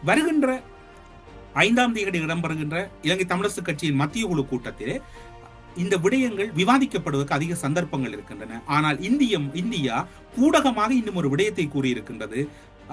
வருகின்ற 5ஆம் தேதி இடம்பெறுகின்ற இலங்கை தமிழரசு கட்சியின் மத்திய குழு கூட்டத்திலே இந்த விடயங்கள் விவாதிக்கப்படுவதற்கு அதிக சந்தர்ப்பங்கள் இருக்கின்றன. ஆனால் இந்தியா பூடகமாக இன்னும் ஒரு விடயத்தை கூறியிருக்கின்றது.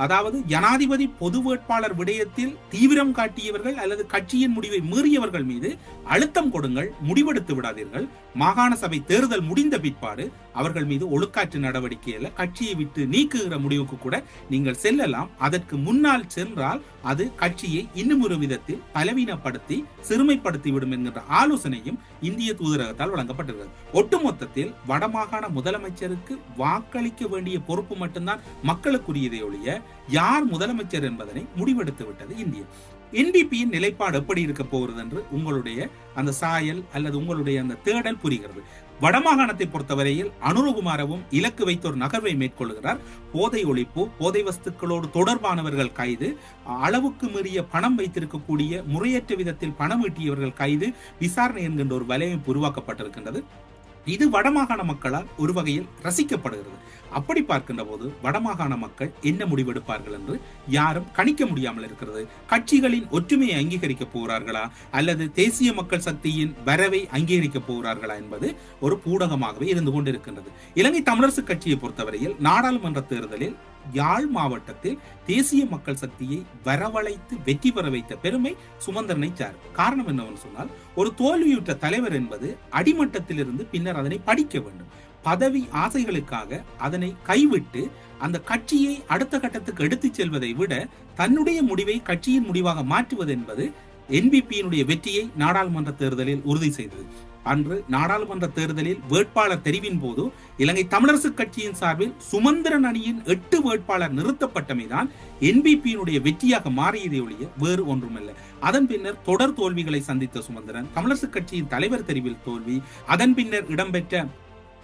அதாவது ஜனாதிபதி பொது வேட்பாளர் விடயத்தில் தீவிரம் காட்டியவர்கள் அல்லது கட்சியின் முடிவை மீறியவர்கள் மீது அழுத்தம் கொடுங்கள், முடிவெடுத்து விடாதீர்கள். மாகாண சபை தேர்தல் முடிந்த பிற்பாடு அவர்கள் மீது ஒழுக்காற்று நடவடிக்கையில் கட்சியை விட்டு நீக்குகிற முடிவுக்கு கூட நீங்கள் செல்லலாம். அதற்கு முன்னால் சென்றால் அது கட்சியை இன்னும் ஒரு விதத்தில் பலவீனப்படுத்தி சிறுமைப்படுத்திவிடும் என்கின்ற ஆலோசனையும் இந்திய தூதரகத்தால் வழங்கப்பட்டிருக்கிறது. ஒட்டுமொத்தத்தில் வடமாகாண முதலமைச்சருக்கு வாக்களிக்க வேண்டிய பொறுப்பு மட்டும்தான் மக்களுக்குரியதை ஒழிய யார் முதலமைச்சர் என்பதனை முடிவெடுத்து விட்டது இந்தியா. என்பிபியின் நிலைப்பாடு எப்படி இருக்க போகிறது என்று உங்களுடைய அந்த சாயல் அல்லது உங்களுடைய அந்த தேடல் புரிகிறது. வடமாகாணத்தை பொறுத்தவரையில் அனுரகுமாரவும் இலக்கு வைத்த ஒரு நகர்வை மேற்கொள்கிறார். போதை ஒழிப்பு, போதை வஸ்துக்களோடு தொடர்பானவர்கள் கைது, அளவுக்கு மீறிய பணம் வைத்திருக்கக்கூடிய முறையற்ற விதத்தில் பணம் ஈட்டியவர்கள் கைது, விசாரணை என்கின்ற ஒரு வலையமைப்பு உருவாக்கப்பட்டிருக்கின்றது. இது வடமாகாண மக்களால் ஒரு வகையில் ரசிக்கப்படுகிறது. அப்படி பார்க்கின்ற போது வடமாகாண மக்கள் என்ன முடிவெடுப்பார்கள் என்று யாரும் கணிக்க முடியாமல் இருக்கிறது. கட்சிகளின் ஒற்றுமையை அங்கீகரிக்க போகிறார்களா அல்லது தேசிய மக்கள் சக்தியின் வரவை அங்கீகரிக்க போகிறார்களா என்பது ஒரு பூடகமாகவே இருந்து கொண்டிருக்கின்றது. இலங்கை தமிழரசு கட்சியை பொறுத்தவரையில் நாடாளுமன்ற தேர்தலில் யாழ் மாவட்டத்தில் தேசிய மக்கள் சக்தியை வரவழைத்து வெற்றி பெற வைத்த பெருமை சுமந்திரனை சார். காரணம் என்னவென்று சொன்னால், ஒரு தோல்வியுற்ற தலைவர் என்பது அடிமட்டத்திலிருந்து பின்னர் அதனை படிக்க வேண்டும். பதவி ஆசைகளுக்காக அதனை கைவிட்டு அந்த கட்சியை அடுத்த கட்டத்துக்கு எடுத்துச் செல்வதை விட தன்னுடைய முடிவை கட்சியின் முடிவாக மாற்றுவது என்பது என்பிபியினுடைய வெற்றியை நாடாளுமன்ற தேர்தலில் உறுதி செய்தது. அன்று நாடாளுமன்ற தேர்தலில் வேட்பாளர் தெரிவின் போது இலங்கை தமிழரசு கட்சியின் சார்பில் சுமந்திரன் அணியின் 8 வேட்பாளர் நிறுத்தப்பட்டமைதான் என்பிபியினுடைய வெற்றியாக மாறியதை ஒழிய வேறு ஒன்றுமல்ல. அதன் பின்னர் தொடர் தோல்விகளை சந்தித்த சுமந்திரன், தமிழரசு கட்சியின் தலைவர் தெரிவில் தோல்வி, அதன் பின்னர் இடம்பெற்ற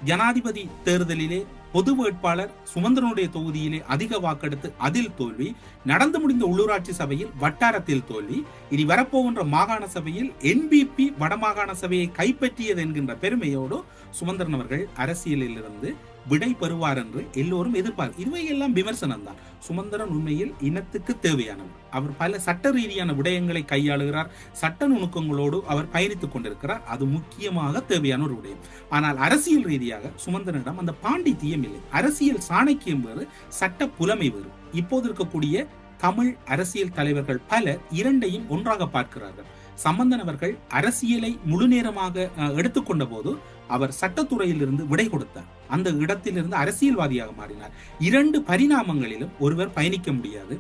ஜனாதிபதி தேர்தலிலே பொது வேட்பாளர் சுமந்திரனுடைய தொகுதியிலே அதிக வாக்கெடுத்து அதில் தோல்வி, நடந்து முடிந்த உள்ளூராட்சி சபையில் வட்டாரத்தில் தோல்வி, இனி வரப்போகின்ற மாகாண சபையில் என்பிபி வடமாகாண சபையை கைப்பற்றியது என்கின்ற பெருமையோடு சுமந்திரன் அவர்கள் அரசியலில் இருந்து விடை பெறுவார் என்று எல்லோரும் எதிர்பார்க்க. இவையெல்லாம் விமர்சனம் தான். சுமந்திரன் உண்மையில் இனத்துக்கு தேவையானவர். அவர் பல சட்ட ரீதியான விடயங்களை கையாளுகிறார். சட்ட நுணுக்கங்களோடு அவர் பயணித்துக் கொண்டிருக்கிறார். அது முக்கியமாக தேவையான ஒரு விடயம். ஆனால் அரசியல் ரீதியாக சுமந்திரனிடம் அந்த பாண்டித்தியம் இல்லை. அரசியல் சாணக்கியம் வேறு, சட்ட புலமை வேறு. இப்போது இருக்கக்கூடிய தமிழ் அரசியல் தலைவர்கள் பலர் இரண்டையும் ஒன்றாக பார்க்கிறார்கள். சம்பந்தன் அவர்கள் அரசியலை முழு நேரமாக எடுத்துக்கொண்ட போது அவர் சட்டத்துறையில் இருந்து விடை கொடுத்தார். அந்த இடத்திலிருந்து அரசியல்வாதியாக மாறினார். இரண்டு பரிணாமங்களிலும் ஒருவர் பயணிக்க முடியாது.